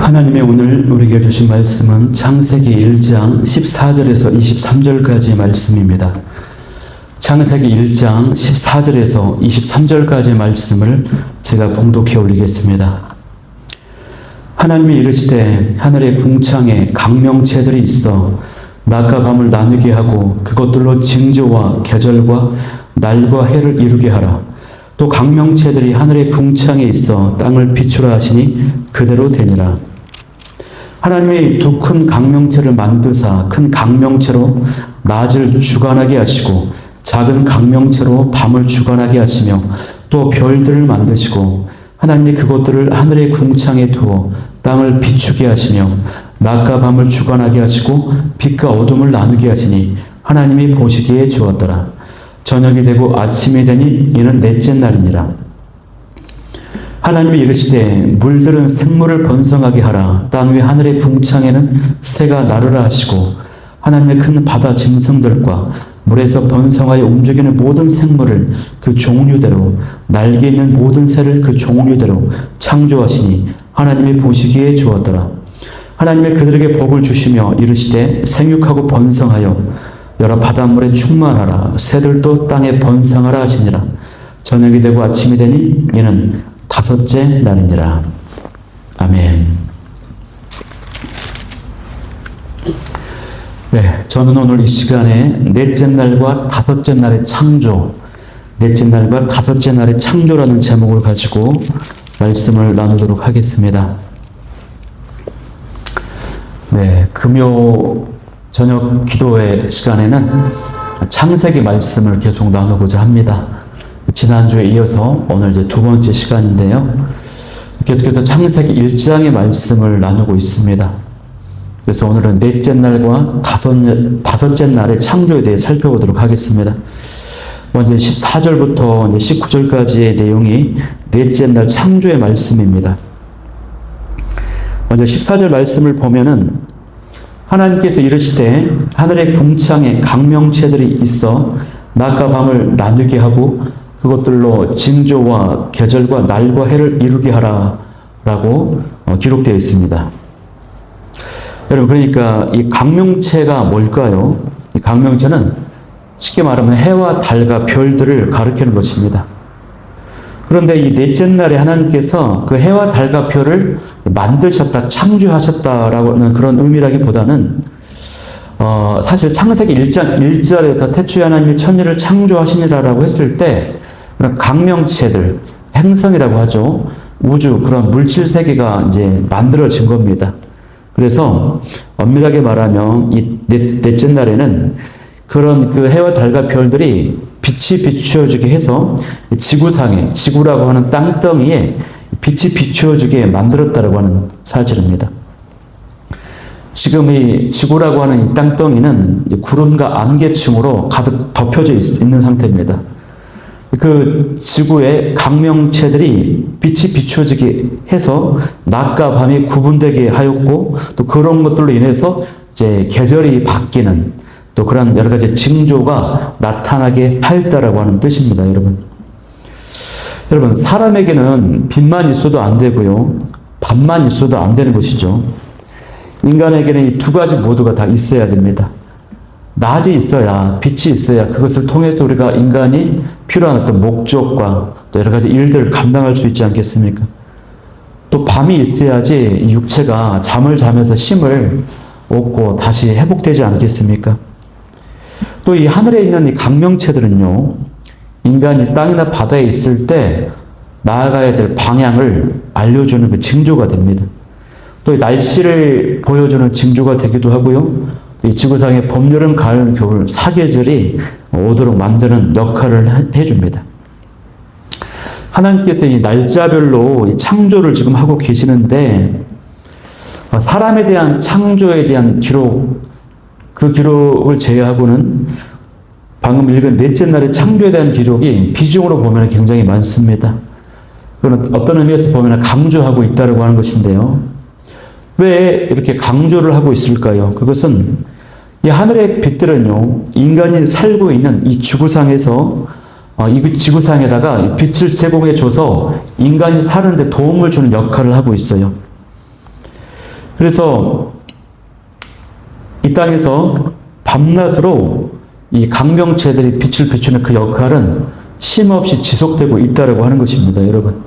하나님의 오늘 우리에게 주신 말씀은 창세기 1장 14절에서 23절까지의 말씀입니다. 창세기 1장 14절에서 23절까지의 말씀을 제가 봉독해 올리겠습니다. 하나님이 이르시되 하늘의 궁창에 강명체들이 있어 낮과 밤을 나누게 하고 그것들로 징조와 계절과 날과 해를 이루게 하라. 또 강명체들이 하늘의 궁창에 있어 땅을 비추라 하시니 그대로 되니라. 하나님이 두 큰 강명체를 만드사 큰 강명체로 낮을 주관하게 하시고 작은 강명체로 밤을 주관하게 하시며 또 별들을 만드시고 하나님이 그것들을 하늘의 궁창에 두어 땅을 비추게 하시며 낮과 밤을 주관하게 하시고 빛과 어둠을 나누게 하시니 하나님이 보시기에 좋았더라. 저녁이 되고 아침이 되니 이는 넷째 날이니라. 하나님이 이르시되 물들은 생물을 번성하게 하라. 땅 위 하늘의 궁창에는 새가 나르라 하시고 하나님의 큰 바다 짐승들과 물에서 번성하여 움직이는 모든 생물을 그 종류대로 날개 있는 모든 새를 그 종류대로 창조하시니 하나님이 보시기에 좋았더라. 하나님이 그들에게 복을 주시며 이르시되 생육하고 번성하여 여러 바닷물에 충만하라. 새들도 땅에 번성하라 하시니라. 저녁이 되고 아침이 되니 이는 다섯째 날이니라. 아멘. 네, 저는 오늘 이 시간에 넷째 날과 다섯째 날의 창조, 넷째 날과 다섯째 날의 창조라는 제목을 가지고 말씀을 나누도록 하겠습니다. 네, 금요 저녁 기도회 시간에는 창세기 말씀을 계속 나누고자 합니다. 지난주에 이어서 오늘 이제 두 번째 시간인데요. 계속해서 창세기 1장의 말씀을 나누고 있습니다. 그래서 오늘은 넷째 날과 다섯째 날의 창조에 대해 살펴보도록 하겠습니다. 먼저 14절부터 19절까지의 내용이 넷째 날 창조의 말씀입니다. 먼저 14절 말씀을 보면은 하나님께서 이르시되 하늘의 궁창에 강명체들이 있어 낮과 밤을 나누게 하고 그것들로 징조와 계절과 날과 해를 이루게 하라 라고 기록되어 있습니다. 여러분, 그러니까 이 강명체가 뭘까요? 이 강명체는 쉽게 말하면 해와 달과 별들을 가리키는 것입니다. 그런데 이 넷째 날에 하나님께서 그 해와 달과 별을 만드셨다, 창조하셨다라는 그런 의미라기보다는 사실 창세기 1장 1절에서 태초에 하나님이 천지를 창조하시니라라고 했을 때 그런 강명체들, 행성이라고 하죠. 우주, 그런 물질 세계가 이제 만들어진 겁니다. 그래서 엄밀하게 말하면 이 넷째 날에는 그런 그 해와 달과 별들이 빛이 비추어지게 해서 지구상에, 지구라고 하는 땅덩이에 빛이 비추어지게 만들었다라고 하는 사실입니다. 지금 이 지구라고 하는 이 땅덩이는 구름과 안개층으로 가득 덮여져 있는 상태입니다. 그 지구의 강명체들이 빛이 비추어지게 해서 낮과 밤이 구분되게 하였고 또 그런 것들로 인해서 이제 계절이 바뀌는 또 그런 여러 가지 징조가 나타나게 하였다라고 하는 뜻입니다, 여러분. 여러분, 사람에게는 빛만 있어도 안 되고요, 밤만 있어도 안 되는 것이죠. 인간에게는 이 두 가지 모두가 다 있어야 됩니다. 낮이 있어야, 빛이 있어야 그것을 통해서 우리가 인간이 필요한 어떤 목적과 또 여러 가지 일들을 감당할 수 있지 않겠습니까? 또 밤이 있어야지 이 육체가 잠을 자면서 힘을 얻고 다시 회복되지 않겠습니까? 또 이 하늘에 있는 이 강명체들은요, 인간이 땅이나 바다에 있을 때 나아가야 될 방향을 알려주는 그 징조가 됩니다. 또 이 날씨를 보여주는 징조가 되기도 하고요. 이 지구상의 봄, 여름, 가을, 겨울 사계절이 오도록 만드는 역할을 해줍니다. 하나님께서 이 날짜별로 이 창조를 지금 하고 계시는데 사람에 대한 창조에 대한 기록, 그 기록을 제외하고는 방금 읽은 넷째 날의 창조에 대한 기록이 비중으로 보면 굉장히 많습니다. 그건 어떤 의미에서 보면 강조하고 있다고 하는 것인데요. 왜 이렇게 강조를 하고 있을까요? 그것은 이 하늘의 빛들은요, 인간이 살고 있는 이 지구상에서 이 지구상에다가 빛을 제공해 줘서 인간이 사는데 도움을 주는 역할을 하고 있어요. 그래서 이 땅에서 밤낮으로 이 강명체들이 빛을 비추는 그 역할은 쉼없이 지속되고 있다라고 하는 것입니다, 여러분.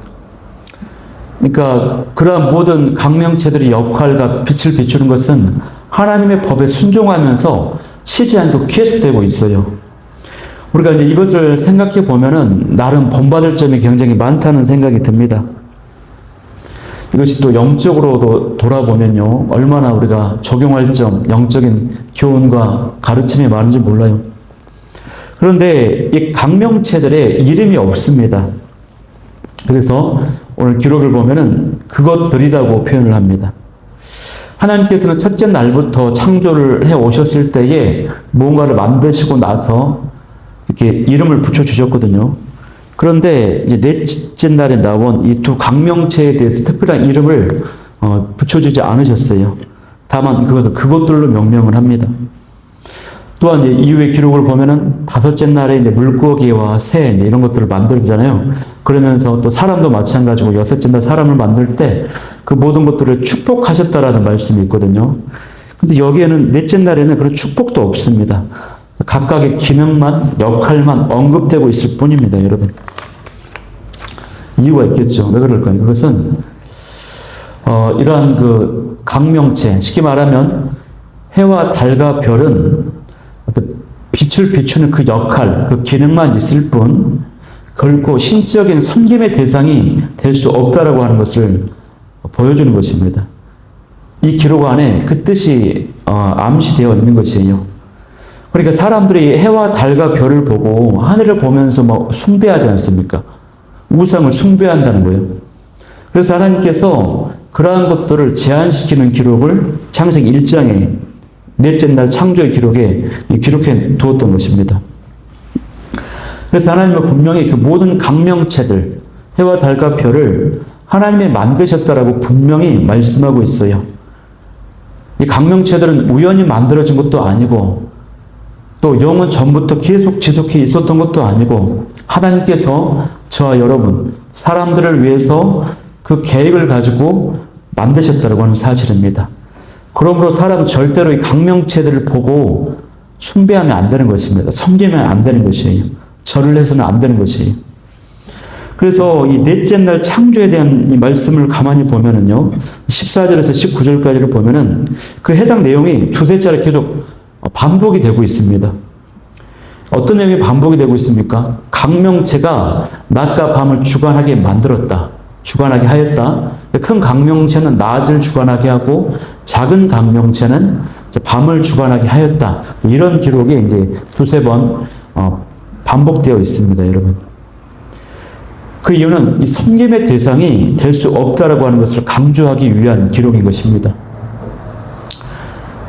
그러니까 그러한 모든 강명체들의 역할과 빛을 비추는 것은 하나님의 법에 순종하면서 쉬지 않고 계속되고 있어요. 우리가 이제 이것을 생각해 보면은 나름 본받을 점이 굉장히 많다는 생각이 듭니다. 이것이 또 영적으로도 돌아보면요, 얼마나 우리가 적용할 점, 영적인 교훈과 가르침이 많은지 몰라요. 그런데 이 강명체들의 이름이 없습니다. 그래서 오늘 기록을 보면은 그것들이라고 표현을 합니다. 하나님께서는 첫째 날부터 창조를 해 오셨을 때에 무언가를 만드시고 나서 이렇게 이름을 붙여주셨거든요. 그런데 이제 넷째 날에 나온 이 두 강명체에 대해서 특별한 이름을 붙여주지 않으셨어요. 다만 그것들로 명명을 합니다. 또한 이제 이후의 기록을 보면은 다섯째 날에 이제 물고기와 새 이제 이런 것들을 만들잖아요. 그러면서 또 사람도 마찬가지고 여섯째 날 사람을 만들 때 그 모든 것들을 축복하셨다라는 말씀이 있거든요. 근데 여기에는 넷째 날에는 그런 축복도 없습니다. 각각의 기능만, 역할만 언급되고 있을 뿐입니다, 여러분. 이유가 있겠죠. 왜 그럴까요? 그것은 이러한 그 강명체, 쉽게 말하면 해와 달과 별은 어떤 빛을 비추는 그 역할, 그 기능만 있을 뿐 결코 신적인 섬김의 대상이 될 수 없다라고 하는 것을 보여주는 것입니다. 이 기록 안에 그 뜻이 암시되어 있는 것이에요. 그러니까 사람들이 해와 달과 별을 보고 하늘을 보면서 뭐 숭배하지 않습니까? 우상을 숭배한다는 거예요. 그래서 하나님께서 그러한 것들을 제한시키는 기록을 창세기 1장에 넷째 날 창조의 기록에 기록해 두었던 것입니다. 그래서 하나님은 분명히 그 모든 강명체들, 해와 달과 별을 하나님이 만드셨다라고 분명히 말씀하고 있어요. 이 강명체들은 우연히 만들어진 것도 아니고 또 영은 전부터 계속 지속해 있었던 것도 아니고 하나님께서 저와 여러분, 사람들을 위해서 그 계획을 가지고 만드셨다고 하는 사실입니다. 그러므로 사람은 절대로 이 강명체들을 보고 숭배하면 안 되는 것입니다. 섬기면 안 되는 것이에요. 절을 해서는 안 되는 것이에요. 그래서 이 넷째 날 창조에 대한 이 말씀을 가만히 보면은요, 14절에서 19절까지를 보면은 그 해당 내용이 두세 차례 계속 반복이 되고 있습니다. 어떤 내용이 반복이 되고 있습니까? 강명체가 낮과 밤을 주관하게 만들었다. 주관하게 하였다. 큰 강명체는 낮을 주관하게 하고 작은 강명체는 밤을 주관하게 하였다. 이런 기록이 이제 두세 번 반복되어 있습니다, 여러분. 그 이유는 이 섬김의 대상이 될 수 없다라고 하는 것을 강조하기 위한 기록인 것입니다.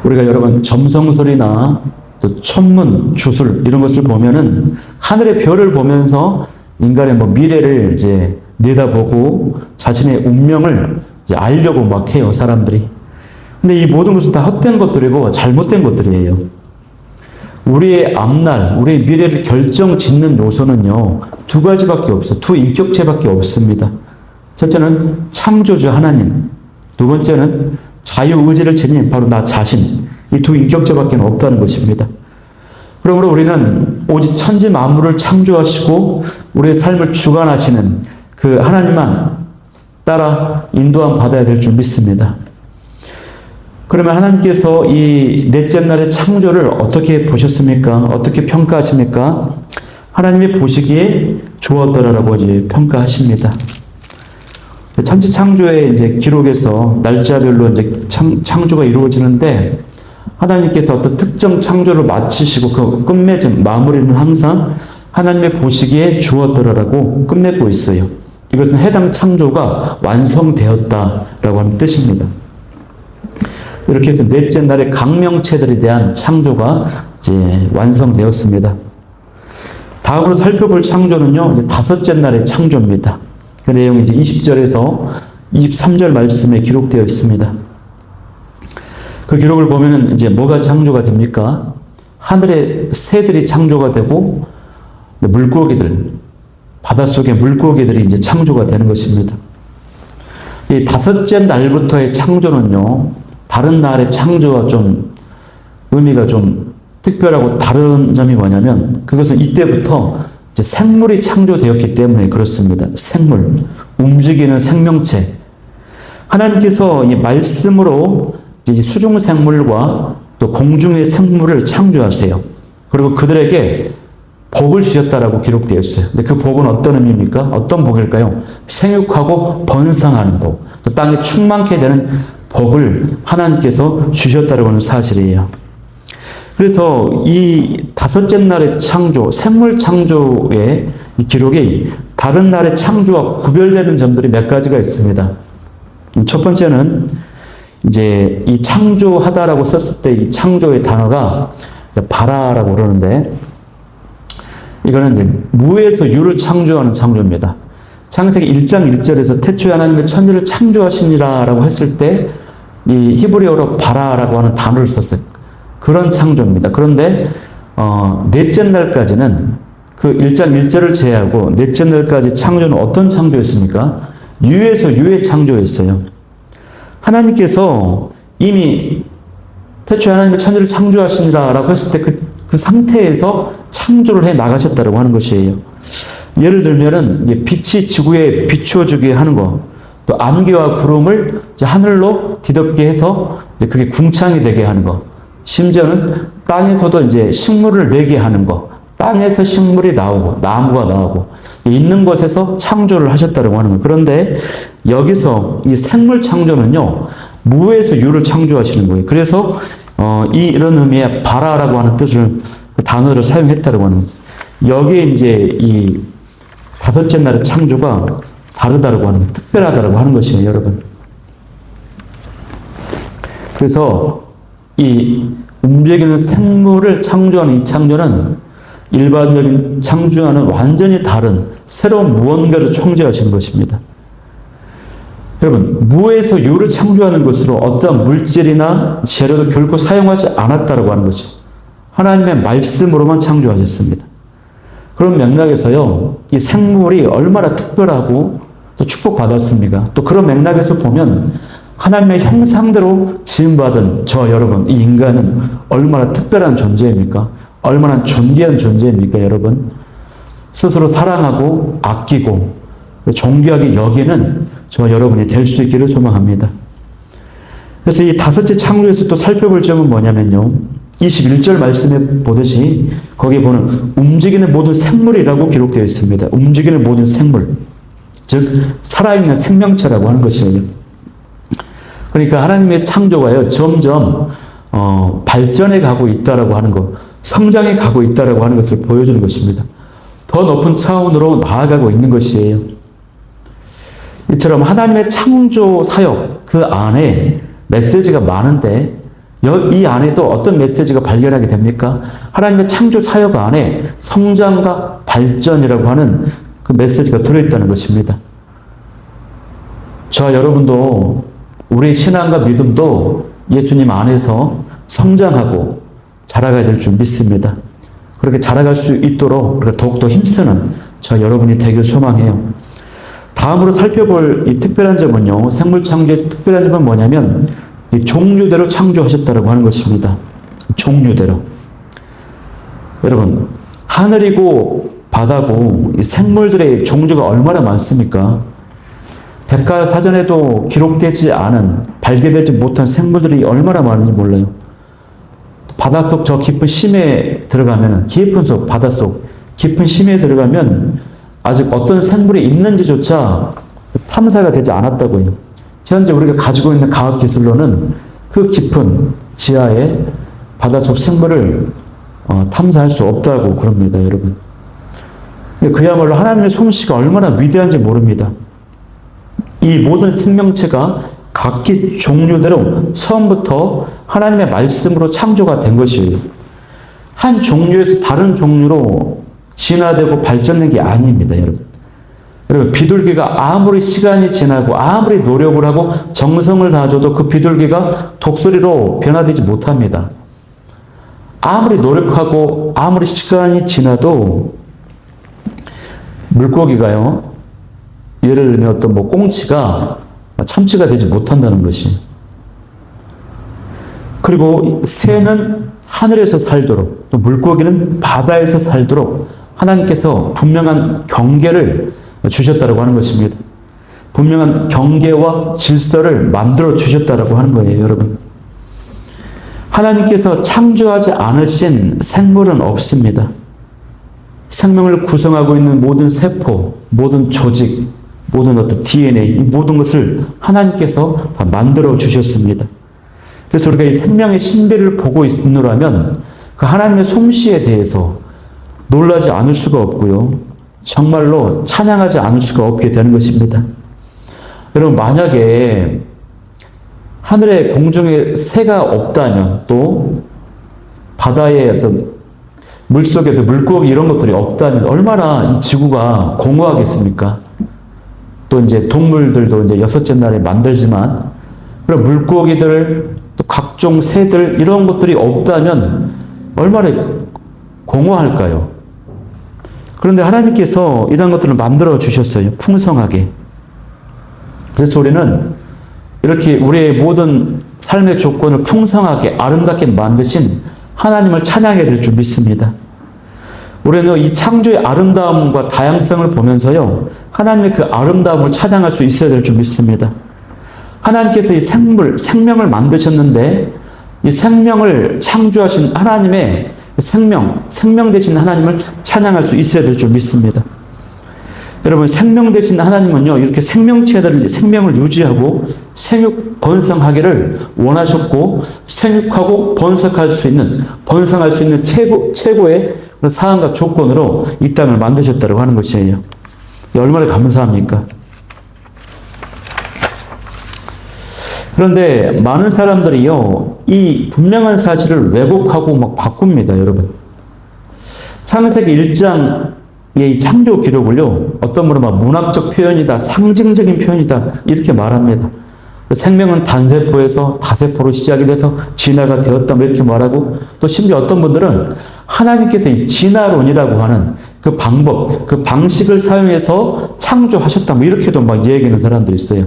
우리가 여러분 점성술이나 또 천문, 주술 이런 것을 보면은 하늘의 별을 보면서 인간의 뭐 미래를 이제 내다보고 자신의 운명을 이제 알려고 막 해요, 사람들이. 근데 이 모든 것은 다 헛된 것들이고 잘못된 것들이에요. 우리의 앞날, 우리의 미래를 결정짓는 요소는요, 두 가지밖에 없어요. 두 인격체밖에 없습니다. 첫째는 창조주 하나님, 두 번째는 자유의지를 지닌 바로 나 자신, 이 두 인격체밖에 없다는 것입니다. 그러므로 우리는 오직 천지 만물을 창조하시고 우리의 삶을 주관하시는 그 하나님만 따라 인도함 받아야 될 줄 믿습니다. 그러면 하나님께서 이 넷째 날의 창조를 어떻게 보셨습니까? 어떻게 평가하십니까? 하나님이 보시기에 좋았더라라고 이제 평가하십니다. 천지 창조의 이제 기록에서 날짜별로 이제 창조가 이루어지는데 하나님께서 어떤 특정 창조를 마치시고 그 끝맺음 마무리는 항상 하나님의 보시기에 주었더라라고 끝맺고 있어요. 이것은 해당 창조가 완성되었다라고 하는 뜻입니다. 이렇게 해서 넷째 날의 강명체들에 대한 창조가 이제 완성되었습니다. 다음으로 살펴볼 창조는요, 이제 다섯째 날의 창조입니다. 그 내용이 이제 20절에서 23절 말씀에 기록되어 있습니다. 그 기록을 보면은 이제 뭐가 창조가 됩니까? 하늘의 새들이 창조가 되고 물고기들, 바닷속의 물고기들이 이제 창조가 되는 것입니다. 이 다섯째 날부터의 창조는요, 다른 날의 창조와 좀 의미가 좀 특별하고 다른 점이 뭐냐면 그것은 이때부터 이제 생물이 창조되었기 때문에 그렇습니다. 생물, 움직이는 생명체. 하나님께서 이 말씀으로 이 수중 생물과 또 공중의 생물을 창조하세요. 그리고 그들에게 복을 주셨다라고 기록되어 있어요. 근데 그 복은 어떤 의미입니까? 어떤 복일까요? 생육하고 번성하는 복, 또 땅에 충만케 되는 복을 하나님께서 주셨다라고 하는 사실이에요. 그래서 이 다섯째 날의 창조, 생물 창조의 이 기록이 다른 날의 창조와 구별되는 점들이 몇 가지가 있습니다. 첫 번째는 이제 이 창조하다라고 썼을 때 이 창조의 단어가 바라라고 그러는데 이거는 이제 무에서 유를 창조하는 창조입니다. 창세기 1장 1절에서 태초에 하나님의 천지를 창조하시니라라고 했을 때 이 히브리어로 바라라고 하는 단어를 썼어요. 그런 창조입니다. 그런데 넷째 날까지는 그 1장 1절을 제외하고 넷째 날까지 창조는 어떤 창조였습니까? 유에서 유의 창조였어요. 하나님께서 이미 태초에 하나님의 천지를 창조하시니라라고 했을 때 그 상태에서 창조를 해 나가셨다고 하는 것이에요. 예를 들면은 빛이 지구에 비추어주게 하는 거, 또 안개와 구름을 이제 하늘로 뒤덮게 해서 이제 그게 궁창이 되게 하는 거, 심지어는 땅에서도 이제 식물을 내게 하는 거, 땅에서 식물이 나오고 나무가 나오고 있는 곳에서 창조를 하셨다고 하는 거예요. 그런데 여기서 이 생물 창조는요, 무에서 유를 창조하시는 거예요. 그래서 이런 의미의 바라라고 하는 뜻을 그 단어를 사용했다고 하는 거예요. 여기에 이제 이 다섯째 날의 창조가 다르다고 하는 거예요. 특별하다고 하는 것이에요, 여러분. 그래서 이 움직이는 생물을 창조하는 이 창조는 일반적인 창조와는 완전히 다른 새로운 무언가를 창조하시는 것입니다. 여러분, 무에서 유를 창조하는 것으로 어떠한 물질이나 재료도 결코 사용하지 않았다고 하는 것이죠. 하나님의 말씀으로만 창조하셨습니다. 그런 맥락에서요, 이 생물이 얼마나 특별하고 또 축복받았습니까? 또 그런 맥락에서 보면 하나님의 형상대로 지음받은 저 여러분, 이 인간은 얼마나 특별한 존재입니까? 얼마나 존귀한 존재입니까, 여러분? 스스로 사랑하고 아끼고 존귀하게 여기는 저 여러분이 될 수 있기를 소망합니다. 그래서 이 다섯째 창조에서 또 살펴볼 점은 뭐냐면요. 21절 말씀에 보듯이 거기에 보는 움직이는 모든 생물이라고 기록되어 있습니다. 움직이는 모든 생물. 즉 살아있는 생명체라고 하는 것이에요. 그러니까 하나님의 창조가요. 점점 발전해 가고 있다라고 하는 것, 성장해 가고 있다라고 하는 것을 보여주는 것입니다. 더 높은 차원으로 나아가고 있는 것이에요. 이처럼 하나님의 창조 사역 그 안에 메시지가 많은데 이 안에도 어떤 메시지가 발견하게 됩니까? 하나님의 창조 사역 안에 성장과 발전이라고 하는 그 메시지가 들어있다는 것입니다. 저와 여러분도 우리 신앙과 믿음도 예수님 안에서 성장하고 자라가야 될 줄 믿습니다. 그렇게 자라갈 수 있도록 더욱더 힘쓰는 저 여러분이 되길 소망해요. 다음으로 살펴볼 이 특별한 점은요, 생물 창조의 특별한 점은 뭐냐면 이 종류대로 창조하셨다고 하는 것입니다. 종류대로. 여러분, 하늘이고 바다고 이 생물들의 종류가 얼마나 많습니까? 백과사전에도 기록되지 않은, 발견되지 못한 생물들이 얼마나 많은지 몰라요. 바닷속 저 깊은 심해에 들어가면, 깊은 속, 바닷속 깊은 심해에 들어가면 아직 어떤 생물이 있는지조차 탐사가 되지 않았다고요. 현재 우리가 가지고 있는 과학기술로는 그 깊은 지하에 바닷속 생물을 탐사할 수 없다고 그럽니다, 여러분. 그야말로 하나님의 솜씨가 얼마나 위대한지 모릅니다. 이 모든 생명체가 각기 종류대로 처음부터 하나님의 말씀으로 창조가 된 것이에요. 한 종류에서 다른 종류로 진화되고 발전된 게 아닙니다, 여러분. 여러분, 비둘기가 아무리 시간이 지나고 아무리 노력을 하고 정성을 다져도 그 비둘기가 독수리로 변화되지 못합니다. 아무리 노력하고 아무리 시간이 지나도 물고기가요, 예를 들면 어떤 꽁치가 참치가 되지 못한다는 것이. 그리고 새는 하늘에서 살도록, 또 물고기는 바다에서 살도록 하나님께서 분명한 경계를 주셨다고 하는 것입니다. 분명한 경계와 질서를 만들어 주셨다고 하는 거예요, 여러분. 하나님께서 창조하지 않으신 생물은 없습니다. 생명을 구성하고 있는 모든 세포, 모든 조직, 모든 어떤 DNA, 이 모든 것을 하나님께서 다 만들어 주셨습니다. 그래서 우리가 이 생명의 신비를 보고 있노라면 그 하나님의 솜씨에 대해서 놀라지 않을 수가 없고요. 정말로 찬양하지 않을 수가 없게 되는 것입니다. 여러분, 만약에 하늘에 공중에 새가 없다면, 또 바다에 어떤 물속에도 물고기 이런 것들이 없다면 얼마나 이 지구가 공허하겠습니까? 또 이제 동물들도 이제 여섯째 날에 만들지만, 그런 물고기들, 또 각종 새들 이런 것들이 없다면 얼마나 공허할까요? 그런데 하나님께서 이런 것들을 만들어 주셨어요. 풍성하게. 그래서 우리는 이렇게 우리의 모든 삶의 조건을 풍성하게 아름답게 만드신 하나님을 찬양해야 될 줄 믿습니다. 우리는 이 창조의 아름다움과 다양성을 보면서요, 하나님의 그 아름다움을 찬양할 수 있어야 될 줄 믿습니다. 하나님께서 이 생명을 만드셨는데, 이 생명을 창조하신 하나님의 생명 되신 하나님을 찬양할 수 있어야 될 줄 믿습니다. 여러분, 생명 되신 하나님은요, 이렇게 생명체들을, 생명을 유지하고 생육 번성하기를 원하셨고, 생육하고 번성할 수 있는 최고의 사항과 조건으로 이 땅을 만드셨다고 하는 것이에요. 얼마나 감사합니까? 그런데 많은 사람들이요, 이 분명한 사실을 왜곡하고 막 바꿉니다, 여러분. 창세기 1장의 이 창조 기록을요, 어떤 분은 막 문학적 표현이다, 상징적인 표현이다, 이렇게 말합니다. 생명은 단세포에서 다세포로 시작이 돼서 진화가 되었다, 이렇게 말하고, 또 심지어 어떤 분들은 하나님께서 이 진화론이라고 하는 그 방법, 그 방식을 사용해서 창조하셨다, 이렇게도 막 얘기하는 사람들이 있어요.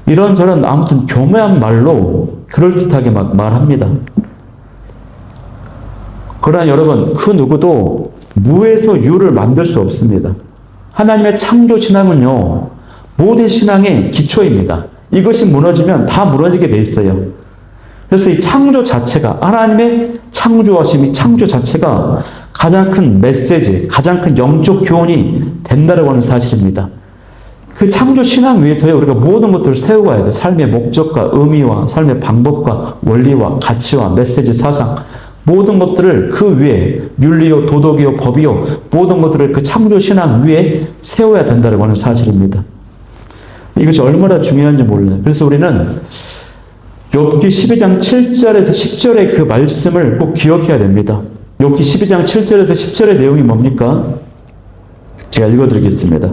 이런저런 아무튼 교묘한 말로 그럴듯하게 막 말합니다. 그러나 여러분, 그 누구도 무에서 유를 만들 수 없습니다. 하나님의 창조 신앙은요, 모든 신앙의 기초입니다. 이것이 무너지면 다 무너지게 돼 있어요. 그래서 이 창조 자체가, 하나님의 창조하심, 이 창조 자체가 가장 큰 메시지, 가장 큰 영적 교훈이 된다고 하는 사실입니다. 그 창조 신앙 위에서요, 우리가 모든 것들을 세워가야 돼요. 삶의 목적과 의미와 삶의 방법과 원리와 가치와 메시지, 사상, 모든 것들을 그 위에, 윤리요, 도덕이요, 법이요, 모든 것들을 그 창조 신앙 위에 세워야 된다고 하는 사실입니다. 이것이 얼마나 중요한지 몰라요. 그래서 우리는 욥기 12장 7절에서 10절의 그 말씀을 꼭 기억해야 됩니다. 욥기 12장 7절에서 10절의 내용이 뭡니까? 제가 읽어드리겠습니다.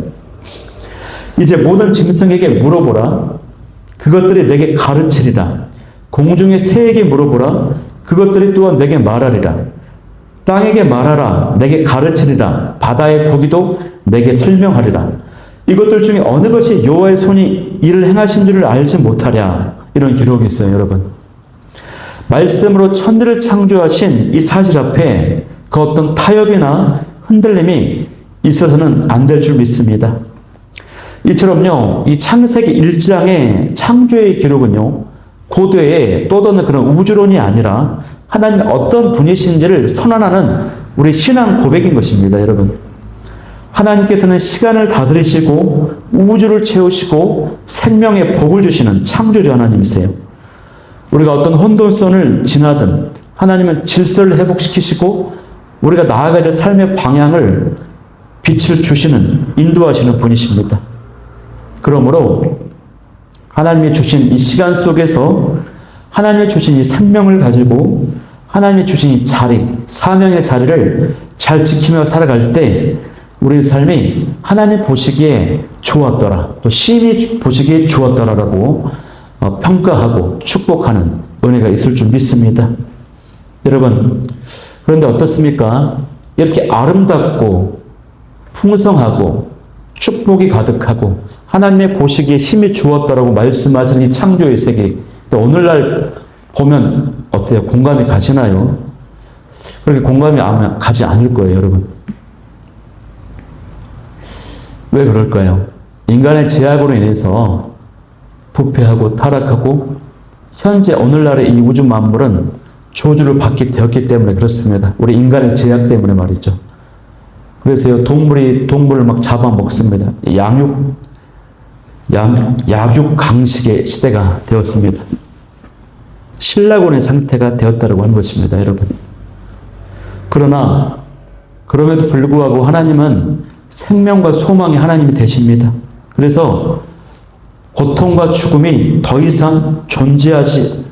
이제 모든 짐승에게 물어보라. 그것들이 내게 가르치리라. 공중의 새에게 물어보라. 그것들이 또한 내게 말하리라. 땅에게 말하라. 내게 가르치리라. 바다의 고기도 내게 설명하리라. 이것들 중에 어느 것이 여호와의 손이 이를 행하신 줄을 알지 못하랴. 이런 기록이 있어요, 여러분. 말씀으로 천지를 창조하신 이 사실 앞에 그 어떤 타협이나 흔들림이 있어서는 안 될 줄 믿습니다. 이처럼요, 이 창세기 1장의 창조의 기록은요, 고대에 떠도는 그런 우주론이 아니라 하나님의 어떤 분이신지를 선언하는 우리 신앙 고백인 것입니다, 여러분. 하나님께서는 시간을 다스리시고 우주를 채우시고 생명의 복을 주시는 창조주 하나님이세요. 우리가 어떤 혼돈선을 지나든 하나님은 질서를 회복시키시고 우리가 나아가야 될 삶의 방향을 빛을 주시는, 인도하시는 분이십니다. 그러므로 하나님이 주신 이 시간 속에서 하나님이 주신 이 생명을 가지고 하나님이 주신 이 자리, 사명의 자리를 잘 지키며 살아갈 때 우리의 삶이 하나님 보시기에 좋았더라, 또 심히 보시기에 좋았더라라고 평가하고 축복하는 은혜가 있을 줄 믿습니다. 여러분, 그런데 어떻습니까? 이렇게 아름답고 풍성하고 축복이 가득하고 하나님의 보시기에 심히 좋았다라고 말씀하시는 이 창조의 세계, 또 오늘날 보면 어때요? 공감이 가시나요? 그렇게 공감이 가지 않을 거예요, 여러분. 왜 그럴까요? 인간의 제약으로 인해서 부패하고 타락하고 현재 오늘날의 이 우주 만물은 저주를 받게 되었기 때문에 그렇습니다. 우리 인간의 제약 때문에 말이죠. 그래서요, 동물을 막 잡아먹습니다. 약육 강식의 시대가 되었습니다. 신라곤의 상태가 되었다고 하는 것입니다, 여러분. 그러나 그럼에도 불구하고 하나님은 생명과 소망의 하나님이 되십니다. 그래서 고통과 죽음이 더 이상 존재하지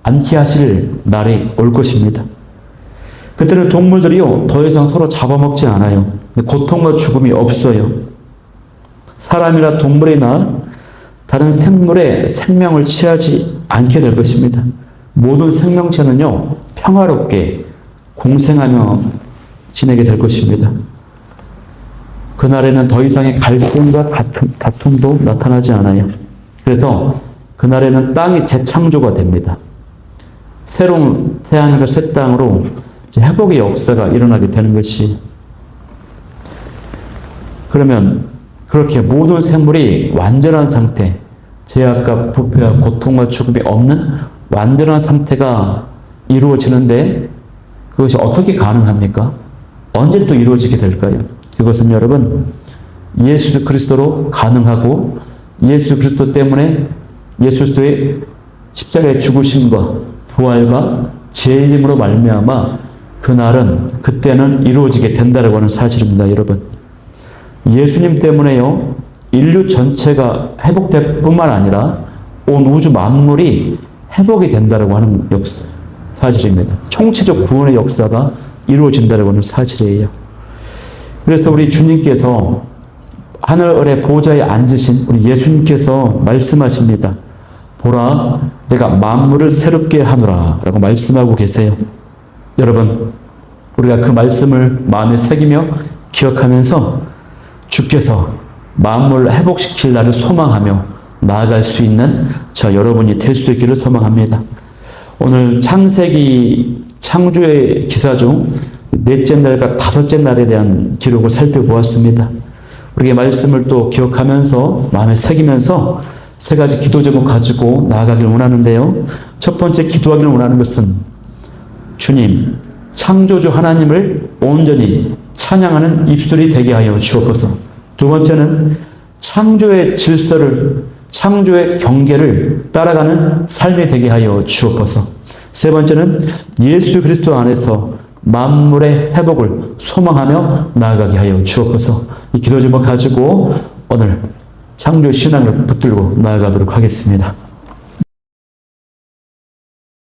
않게 하실 날이 올 것입니다. 그때는 동물들이요, 더 이상 서로 잡아먹지 않아요. 고통과 죽음이 없어요. 사람이나 동물이나 다른 생물의 생명을 취하지 않게 될 것입니다. 모든 생명체는요, 평화롭게 공생하며 지내게 될 것입니다. 그날에는 더 이상의 갈등과 다툼도 나타나지 않아요. 그래서 그날에는 땅이 재창조가 됩니다. 새로운 새하늘과 새 땅으로 회복의 역사가 일어나게 되는 것이, 그러면 그렇게 모든 생물이 완전한 상태, 제약과 부패와 고통과 죽음이 없는 완전한 상태가 이루어지는데 그것이 어떻게 가능합니까? 언제 또 이루어지게 될까요? 그것은 여러분, 예수 그리스도로 가능하고 예수 그리스도 때문에 예수 그리스도의 십자가의 죽으심과 부활과 재림으로 말미암아 그때는 이루어지게 된다라고 하는 사실입니다, 여러분. 예수님 때문에요, 인류 전체가 회복될 뿐만 아니라 온 우주 만물이 회복이 된다라고 하는 사실입니다. 총체적 구원의 역사가 이루어진다라고 하는 사실이에요. 그래서 우리 주님께서 하늘의 보좌에 앉으신 우리 예수님께서 말씀하십니다. 보라, 내가 만물을 새롭게 하노라 라고 말씀하고 계세요. 여러분, 우리가 그 말씀을 마음에 새기며 기억하면서 주께서 만물을 회복시킬 날을 소망하며 나아갈 수 있는 저 여러분이 될 수 있기를 소망합니다. 오늘 창세기 창조의 기사 중 넷째 날과 다섯째 날에 대한 기록을 살펴보았습니다. 우리의 말씀을 또 기억하면서 마음에 새기면서 세 가지 기도 제목 가지고 나아가길 원하는데요. 첫 번째 기도하기를 원하는 것은 주님, 창조주 하나님을 온전히 찬양하는 입술이 되게 하여 주옵소서. 두 번째는 창조의 질서를, 창조의 경계를 따라가는 삶이 되게 하여 주옵소서. 세 번째는 예수 그리스도 안에서 만물의 회복을 소망하며 나아가게 하여 주옵소서. 이 기도 제목 가지고 오늘 창조 신앙을 붙들고 나아가도록 하겠습니다.